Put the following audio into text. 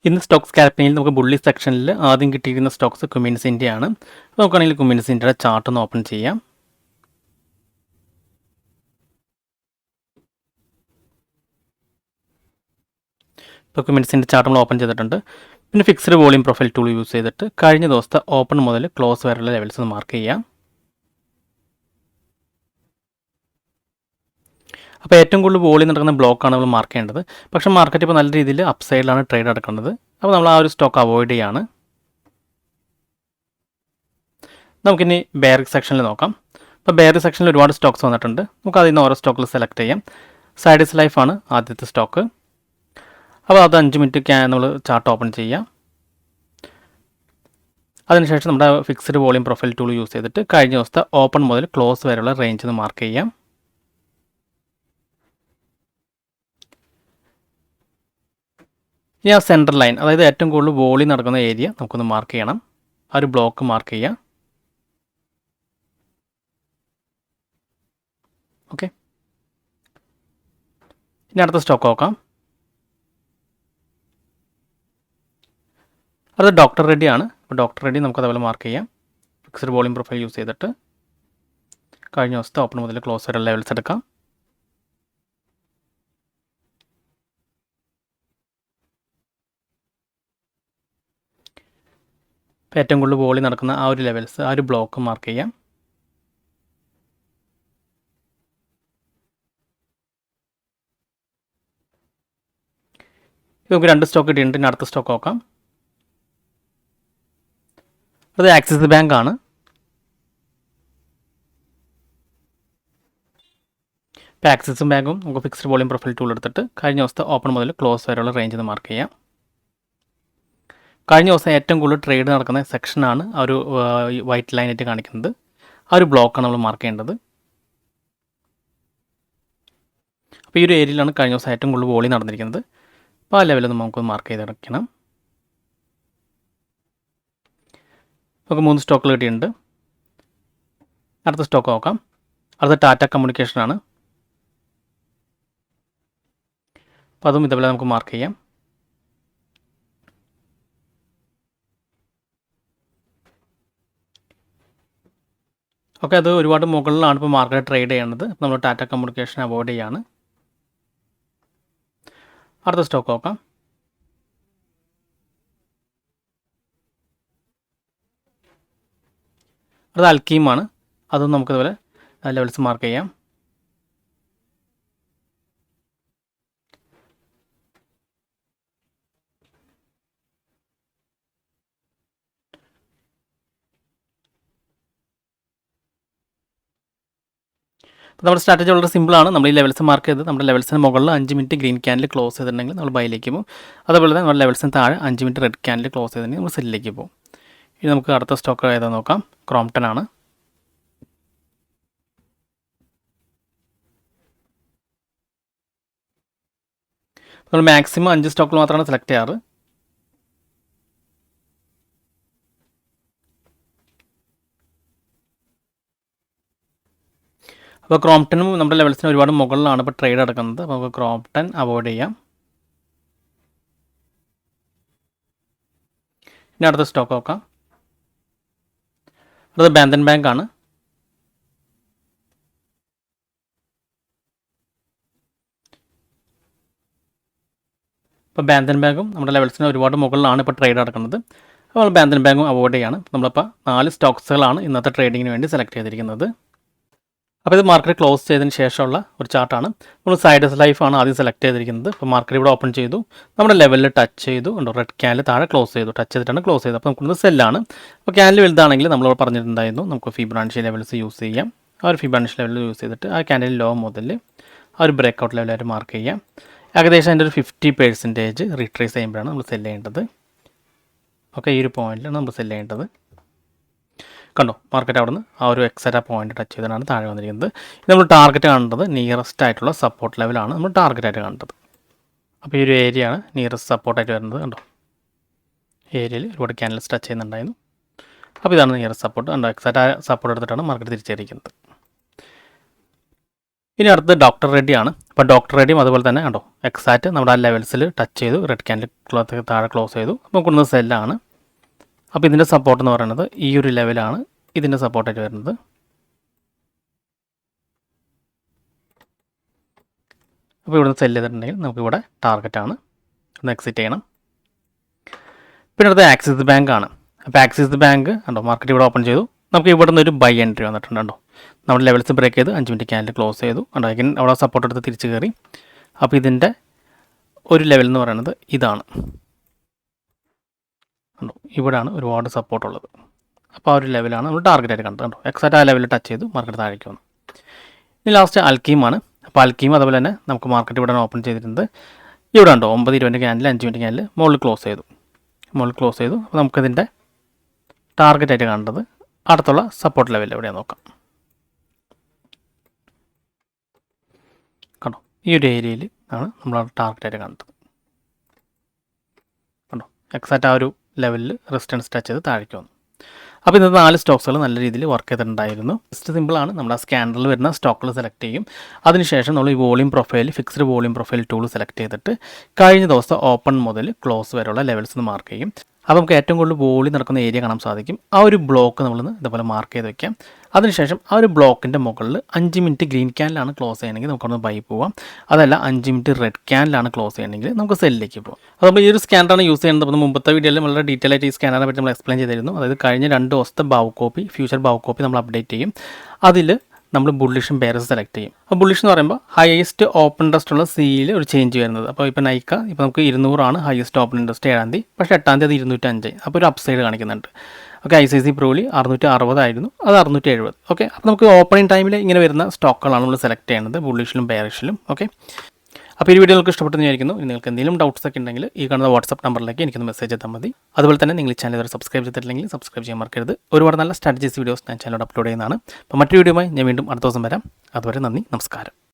ഇന്ന് സ്റ്റോക്ക് സ്കാൽപ്പിങ്ങിൽ നമുക്ക് ബുള്ളി സെക്ഷനിൽ ആദ്യം കിട്ടിയിരിക്കുന്ന സ്റ്റോക്സ് കുമിൻസ് ഇന്ത്യ ആണ്. നമുക്കാണെങ്കിൽ കുമിൻസ് ഇന്ത്യയുടെ ചാർട്ട് ഒന്ന് ഓപ്പൺ ചെയ്യാം. ഇപ്പോൾ കുമിൻസിൻ്റെ ചാർട്ട് നമ്മൾ ഓപ്പൺ ചെയ്തിട്ടുണ്ട്. പിന്നെ fixed volume profile tool use ചെയ്തിട്ട് കഴിഞ്ഞ ദിവസത്തെ ഓപ്പൺ മുതൽ ക്ലോസ് വരെയുള്ള ലെവൽസ് ഒന്ന് മാർക്ക് ചെയ്യാം. അപ്പോൾ ഏറ്റവും കൂടുതൽ വോളിയം നടക്കുന്ന ബ്ലോക്കാണ് നമ്മൾ മാർക്ക് ചെയ്യേണ്ടത്. പക്ഷേ മാർക്കറ്റ് ഇപ്പോൾ നല്ല രീതിയിൽ അപ്സൈഡിലാണ് ട്രേഡ് നടക്കുന്നത്. അപ്പോൾ നമ്മൾ ആ ഒരു സ്റ്റോക്ക് അവോയ്ഡ് ചെയ്യാണ്. നമുക്കിനി ബെയറിക് സെക്ഷനിൽ നോക്കാം. അപ്പോൾ ബെയറിക് സെക്ഷനിൽ ഒരുപാട് സ്റ്റോക്സ് വന്നിട്ടുണ്ട്. നമുക്ക് അതിൽ നിന്ന് ഓരോ സ്റ്റോക്കിൽ സെലക്ട് ചെയ്യാം. സൈഡിസ് ലൈഫാണ് ആദ്യത്തെ സ്റ്റോക്ക്. അപ്പോൾ അത് 5 മിനിറ്റ് നമ്മൾ ചാർട്ട് ഓപ്പൺ ചെയ്യാം. അതിനുശേഷം നമ്മുടെ fixed volume profile tool use ചെയ്തിട്ട് കഴിഞ്ഞ ദിവസത്തെ ഓപ്പൺ മുതൽ ക്ലോസ് വരെയുള്ള റേഞ്ച് ഒന്ന് മാർക്ക് ചെയ്യാം. ഇനി ആ സെൻട്രൽ ലൈൻ, അതായത് ഏറ്റവും കൂടുതൽ വോളിയം നടക്കുന്ന ഏരിയ നമുക്കൊന്ന് മാർക്ക് ചെയ്യണം. ആ ഒരു ബ്ലോക്ക് മാർക്ക് ചെയ്യാം. ഓക്കെ, ഇനി അടുത്ത സ്റ്റോക്ക് നോക്കാം. അത് ഡോക്ടർ റെഡ്ഡി ആണ്. അപ്പോൾ ഡോക്ടർ റെഡ്ഡി നമുക്ക് അതേപോലെ മാർക്ക് ചെയ്യാം. ഫിക്സ്ഡ് വോളിയം പ്രൊഫൈൽ യൂസ് ചെയ്തിട്ട് കഴിഞ്ഞ ദിവസത്തെ ഓപ്പൺ മുതൽ ക്ലോസ് വരെ ലെവൽസ് എടുക്കാം. ഇപ്പോൾ ഏറ്റവും കൂടുതൽ വോളിയം നടക്കുന്ന ആ ഒരു ലെവൽസ്, ആ ഒരു ബ്ലോക്ക് മാർക്ക് ചെയ്യാം. നമുക്ക് 2 സ്റ്റോക്ക് കിട്ടിയിട്ടുണ്ട്. ഇനി അടുത്ത സ്റ്റോക്ക് നോക്കാം. അത് ആക്സിസ് ബാങ്ക് ആണ്. ഇപ്പോൾ ആക്സിസും ബാങ്കും നമുക്ക് ഫിക്സ്ഡ് വോളിയം പ്രൊഫൈൽ ടൂൾ എടുത്തിട്ട് കഴിഞ്ഞ ദിവസത്തെ ഓപ്പൺ മുതൽ ക്ലോസ് വരെയുള്ള റേഞ്ച് ഒന്ന് മാർക്ക് ചെയ്യാം. കഴിഞ്ഞ ദിവസം ഏറ്റവും കൂടുതൽ ട്രേഡ് നടക്കുന്ന സെക്ഷനാണ് ആ ഒരു വൈറ്റ് ലൈനായിട്ട് കാണിക്കുന്നത്. ആ ഒരു ബ്ലോക്കാണ് നമ്മൾ മാർക്ക് ചെയ്യേണ്ടത്. അപ്പോൾ ഈ ഒരു ഏരിയയിലാണ് കഴിഞ്ഞ ദിവസം ഏറ്റവും കൂടുതൽ വോളിയം നടന്നിരിക്കുന്നത്. അപ്പോൾ ആ ലെവലൊന്ന് നമുക്ക് മാർക്ക് ചെയ്തെടുക്കണം. നമുക്ക് 3 സ്റ്റോക്കുകൾ കിട്ടിയിട്ടുണ്ട്. അടുത്ത സ്റ്റോക്ക് നോക്കാം. അടുത്ത ടാറ്റ കമ്മ്യൂണിക്കേഷനാണ്. അപ്പോൾ അതും ഇതേപോലെ നമുക്ക് മാർക്ക് ചെയ്യാം. ഓക്കെ, അത് ഒരുപാട് മുകളിലാണ് ഇപ്പോൾ മാർക്കറ്റ് ട്രേഡ് ചെയ്യുന്നത്. നമ്മൾ ടാറ്റ കമ്മ്യൂണിക്കേഷൻ അവോയ്ഡ് ചെയ്യാണ്. അടുത്ത സ്റ്റോക്ക് നോക്കാം. അത് അൽക്കീമാണ്. അതും നമുക്കിതുപോലെ ലെവൽസ് മാർക്ക് ചെയ്യാം. അപ്പോൾ നമ്മുടെ സ്ട്രാറ്റജി വളരെ സിമ്പിളാണ്. നമ്മൾ ഈ ലെവൽസ് മാർക്ക് ചെയ്ത് നമ്മുടെ ലെവൽസിന് മുകളിൽ 5 മിനിറ്റ് ഗ്രീൻ ക്യാൻഡിൽ ക്ലോസ് ചെയ്തിട്ടുണ്ടെങ്കിൽ നമ്മൾ ബൈയിലേക്ക് പോകും. അതുപോലെ തന്നെ നമ്മുടെ ലെവൽസിന് താഴെ 5 മിനിറ്റ് റെഡ് ക്യാൻഡിൽ ക്ലോസ് ചെയ്തിട്ടുണ്ടെങ്കിൽ നമ്മൾ സെല്ലിലേക്ക് പോകും. ഇനി നമുക്ക് അടുത്ത സ്റ്റോക്ക് ഏതാ നോക്കാം. ക്രോംപ്ടൺ ആണ്. നമ്മൾ മാക്സിമം 5 സ്റ്റോക്കുകൾ മാത്രമാണ് സെലക്ട് ചെയ്യാറ്. അപ്പോൾ ക്രോംപ്ടനും നമ്മുടെ ലെവൽസിന് ഒരുപാട് മുകളിലാണ് ഇപ്പോൾ ട്രേഡ് നടക്കുന്നത്. അപ്പോൾ നമുക്ക് ക്രോംപ്ടൺ അവോയ്ഡ് ചെയ്യാം. ഇനി അടുത്ത സ്റ്റോക്ക് നോക്കാം. അടുത്ത ബാന്തൻ ബാങ്ക് ആണ്. ഇപ്പോൾ ബാന്തൻ ബാങ്കും നമ്മുടെ ലെവൽസിന് ഒരുപാട് മുകളിലാണ് ഇപ്പോൾ ട്രേഡ് നടക്കുന്നത്. അപ്പോൾ നമ്മൾ ബാന്തൻ ബാങ്കും അവോയ്ഡ് ചെയ്യാണ്. നമ്മളിപ്പോൾ 4 സ്റ്റോക്സുകളാണ് ഇന്നത്തെ ട്രേഡിങ്ങിന് വേണ്ടി സെലക്ട് ചെയ്തിരിക്കുന്നത്. അപ്പോൾ ഇത് മാർക്കറ്റ് ക്ലോസ് ചെയ്തതിന് ശേഷമുള്ള ഒരു ചാർട്ടാണ്. നമ്മൾ സൈഡസ് ലൈഫാണ് ആദ്യം സെലക്ട് ചെയ്തിരിക്കുന്നത്. ഇപ്പോൾ മാർക്കറ്റ് ഇവിടെ ഓപ്പൺ ചെയ്തു, നമ്മുടെ ലെവലിൽ ടച്ച് ചെയ്തു, ഉണ്ടോ റെഡ് ക്യാൻഡിൽ താഴെ ക്ലോസ് ചെയ്തു, ടച്ച് ചെയ്തിട്ടാണ് ക്ലോസ് ചെയ്തത്. അപ്പോൾ നമുക്കിന്ന് സെല്ലാണ്. അപ്പോൾ ക്യാൻഡിൽ വലുതാണെങ്കിൽ നമ്മൾ പറഞ്ഞിട്ടുണ്ടായിരുന്നു നമുക്ക് ഫിബൊനാച്ചി ലെവൽസ് യൂസ് ചെയ്യാം. ആ ഒരു ഫിബൊനാച്ചി ലെവൽ യൂസ് ചെയ്തിട്ട് ആ ക്യാൻഡിൽ ലോ മുതൽ ആ ഒരു ബ്രേക്കൗട്ട് ലെവലായിട്ട് മാർക്ക് ചെയ്യാം. ഏകദേശം അതിൻ്റെ ഒരു 50% റീട്രേസ് ചെയ്യുമ്പോഴാണ് നമ്മൾ സെല് ചെയ്യേണ്ടത്. ഓക്കെ, ഈ ഒരു പോയിന്റിലാണ് നമ്മൾ സെല് ചെയ്യേണ്ടത്. കണ്ടോ, മാർക്കറ്റ് അവിടെ നിന്ന് ആ ഒരു എക്സെട്രാ പോയിന്റ് ടച്ച് ചെയ്തിട്ടാണ് താഴെ വന്നിരിക്കുന്നത്. ഇത് നമ്മൾ ടാർഗറ്റ് കാണേണ്ടത് നിയറസ്റ്റ് ആയിട്ടുള്ള സപ്പോർട്ട് ലെവലാണ് നമ്മൾ ടാർഗറ്റായിട്ട് കാണേണ്ടത്. അപ്പോൾ ഈ ഒരു ഏരിയയാണ് നിയറസ്റ്റ് സപ്പോർട്ടായിട്ട് വരുന്നത്. കണ്ടോ, ഏരിയയിൽ ഒരുപാട് ക്യാൻഡിൽസ് ടച്ച് ചെയ്യുന്നുണ്ടായിരുന്നു. അപ്പോൾ ഇതാണ് നിയറസ്റ്റ് സപ്പോർട്ട്. കണ്ടോ, എക്സെട്രാ സപ്പോർട്ട് എടുത്തിട്ടാണ് മാർക്കറ്റ് തിരിച്ചറിയിക്കുന്നത്. ഇനി അടുത്തത് ഡോക്ടർ റെഡ്ഡിയാണ്. അപ്പോൾ ഡോക്ടർ റെഡ്ഡിയും അതുപോലെ തന്നെ കണ്ടോ എക്സാക്റ്റ് നമ്മുടെ ആ ലെവൽസിൽ ടച്ച് ചെയ്തു, റെഡ് ക്യാൻഡിൽ താഴെ ക്ലോസ് ചെയ്തു. അപ്പോൾ കൊടുക്കുന്ന സെല്ലാണ്. അപ്പോൾ ഇതിൻ്റെ സപ്പോർട്ട് എന്ന് പറയുന്നത് ഈ ഒരു ലെവലാണ് ഇതിൻ്റെ സപ്പോർട്ടായിട്ട് വരുന്നത്. അപ്പോൾ ഇവിടുന്ന് സെല്ല് ചെയ്തിട്ടുണ്ടെങ്കിൽ നമുക്കിവിടെ ടാർഗറ്റാണ്, ഒന്ന് എക്സിറ്റ് ചെയ്യണം. പിന്നെ അടുത്ത ആക്സിസ് ബാങ്ക് ആണ്. അപ്പോൾ ആക്സിസ് ബാങ്ക് കണ്ടോ മാർക്കറ്റ് ഇവിടെ ഓപ്പൺ ചെയ്തു, നമുക്ക് ഇവിടെ നിന്ന് ഒരു ബൈ എൻട്രി വന്നിട്ടുണ്ട് കണ്ടോ. നമ്മുടെ ലെവൽസ് ബ്രേക്ക് ചെയ്ത് 5 മിനിറ്റ് ക്യാൻഡിൽ ക്ലോസ് ചെയ്തു കണ്ടോ. again അവിടെ സപ്പോർട്ട് എടുത്ത് തിരിച്ച് കയറി. അപ്പോൾ ഇതിൻ്റെ ഒരു ലെവൽ എന്ന് പറയുന്നത് ഇതാണ് കണ്ടോ, ഇവിടെയാണ് ഒരുപാട് സപ്പോർട്ടുള്ളത്. അപ്പോൾ ആ ഒരു ലെവലാണ് നമ്മൾ ടാർഗറ്റായിട്ട് കണ്ടത് കണ്ടോ. എക്സാക്റ്റ് ആ ലെവലിൽ ടച്ച് ചെയ്തു മാർക്കറ്റ് താഴേക്ക് വന്നു. ഇനി ലാസ്റ്റ് അൽക്കീമാണ്. അപ്പോൾ അൽക്കീം അതുപോലെ തന്നെ നമുക്ക് മാർക്കറ്റ് ഇവിടെ ഓപ്പൺ ചെയ്തിട്ടുണ്ട്. ഇവിടെ ഉണ്ടോ 9:20 ക്യാൻഡിൽ 5 മിനിറ്റ് ക്യാൻഡിൽ മുകളിൽ ക്ലോസ് ചെയ്തു. അപ്പോൾ നമുക്കിതിൻ്റെ ടാർഗറ്റായിട്ട് കണ്ടത് അടുത്തുള്ള സപ്പോർട്ട് ലെവൽ എവിടെയാണ് നോക്കാം കണ്ടോ. ഈ ഒരു ഏരിയയിൽ ആണ് നമ്മൾ ടാർഗറ്റായിട്ട് കണ്ടത് കണ്ടോ. എക്സാക്റ്റ് ആ ഒരു ലെവലിൽ റെസിസ്റ്റൻസ് ടച്ച് ചെയ്ത് താഴേക്ക് വന്നു. അപ്പോൾ ഇന്നത്തെ 4 സ്റ്റോക്സുകൾ നല്ല രീതിയിൽ വർക്ക് ചെയ്തിട്ടുണ്ടായിരുന്നു. ജസ്റ്റ് സിമ്പിളാണ്, നമ്മൾ ആ സ്കാനറിൽ വരുന്ന സ്റ്റോക്കുകൾ സെലക്ട് ചെയ്യും. അതിനുശേഷം നമ്മൾ ഈ volume profile fixed volume profile tool select ചെയ്തിട്ട് കഴിഞ്ഞ ദിവസത്തെ ഓപ്പൺ മുതൽ ക്ലോസ് വരെയുള്ള ലെവൽസ് മാർക്ക് ചെയ്യും. അപ്പോൾ നമുക്ക് ഏറ്റവും കൂടുതൽ വോളിയം നടക്കുന്ന ഏരിയ കാണാൻ സാധിക്കും. ആ ഒരു ബ്ലോക്ക് നമ്മളൊന്ന് ഇതുപോലെ മാർക്ക് ചെയ്ത് വെക്കാം. അതിനുശേഷം ആ ഒരു ബ്ലോക്കിൻ്റെ മുകളിൽ 5 മിനിറ്റ് ഗ്രീൻ ക്യാനിലാണ് ക്ലോസ് ചെയ്യണമെങ്കിൽ നമുക്കൊന്ന് ബൈ പോവാം. അതല്ല 5 മിനിറ്റ് റെഡ് ക്യാനിലാണ് ക്ലോസ് ചെയ്യണമെങ്കിൽ നമുക്ക് സെല്ലിലേക്ക് പോകാം. അപ്പോൾ നമ്മൾ ഈ ഒരു സ്കാനറാണ് യൂസ് ചെയ്യുന്നത്. അപ്പോൾ മുമ്പത്തെ വീഡിയോയിൽ വളരെ ഡീറ്റെയിൽ ആയിട്ട് ഈ സ്കാനറിനെ പറ്റി നമ്മൾ എക്സ്പ്ലെയിൻ ചെയ്തിരുന്നു. അതായത് കഴിഞ്ഞ 2 ദിവസത്തെ bough copy future bough copy നമ്മൾ അപ്ഡേറ്റ് ചെയ്യും. അതിൽ നമ്മൾ ബുള്ളിഷും ബെയർസ് സെലക്ട് ചെയ്യും. അപ്പോൾ ബുള്ളിഷ് എന്ന് പറയുമ്പോൾ ഹയസ്റ്റ് ഓപ്പൺ ഇൻട്രസ്റ്റ് ഉള്ള സിയിൽ ഒരു ചേഞ്ച് വരുന്നത്. അപ്പോൾ ഇപ്പോൾ നൈക്ക ഇപ്പോൾ നമുക്ക് 200 ആണ് ഹയസ്റ്റ് ഓപ്പൺ ഇൻട്രസ്റ്റ് 7-ാം തീയതി, പക്ഷേ 8-ാം തീയതി അത് 205. അപ്പോൾ ഒരു അപ്സൈഡ് കാണിക്കുന്നുണ്ട്. ഓക്കെ, ICICI പ്രോലി 660 ആയിരുന്നു, അത് 670. ഓക്കെ, അപ്പോൾ നമുക്ക് ഓപ്പണിംഗ് ടൈമിൽ ഇങ്ങനെ വരുന്ന സ്റ്റോക്കുകളാണ് നമ്മൾ സെലക്ട് ചെയ്യുന്നത് ബുള്ളിഷിലും ബെയറിഷിലും. ഓക്കെ, അപ്പോൾ ഈ വീഡിയോ നിങ്ങൾക്ക് ഇഷ്ടപ്പെട്ടെന്ന് വിചാരിക്കുന്നു. നിങ്ങൾക്ക് എന്തെങ്കിലും ഡൗട്ട്സ് ഒക്കെ ഉണ്ടെങ്കിൽ ഈ കാണുന്ന വാട്സ്ആപ്പ് നമ്പറിലേക്ക് എനിക്കൊന്ന് മെസ്സേജ് ചെയ്താൽ മതി. അതുപോലെ തന്നെ നിങ്ങൾ ഈ ചാനൽ ഇതുവരെ സബ്സ്ക്രൈബ് ചെയ്തിട്ടില്ലെങ്കിൽ സബ്സ്ക്രൈബ് ചെയ്യാൻ മറക്കരുത്. ഒരുപാട് നല്ല സ്ട്രാറ്റജീസ് വീഡിയോസ് ഞാൻ ചാനലോട് അപ്ലോഡ് ചെയ്യുന്നതാണ്. അപ്പോൾ മറ്റൊരു വീഡിയോയുമായി ഞാൻ വീണ്ടും അടുത്ത ദിവസം വരാം. അതുവരെ നന്ദി, നമസ്കാരം.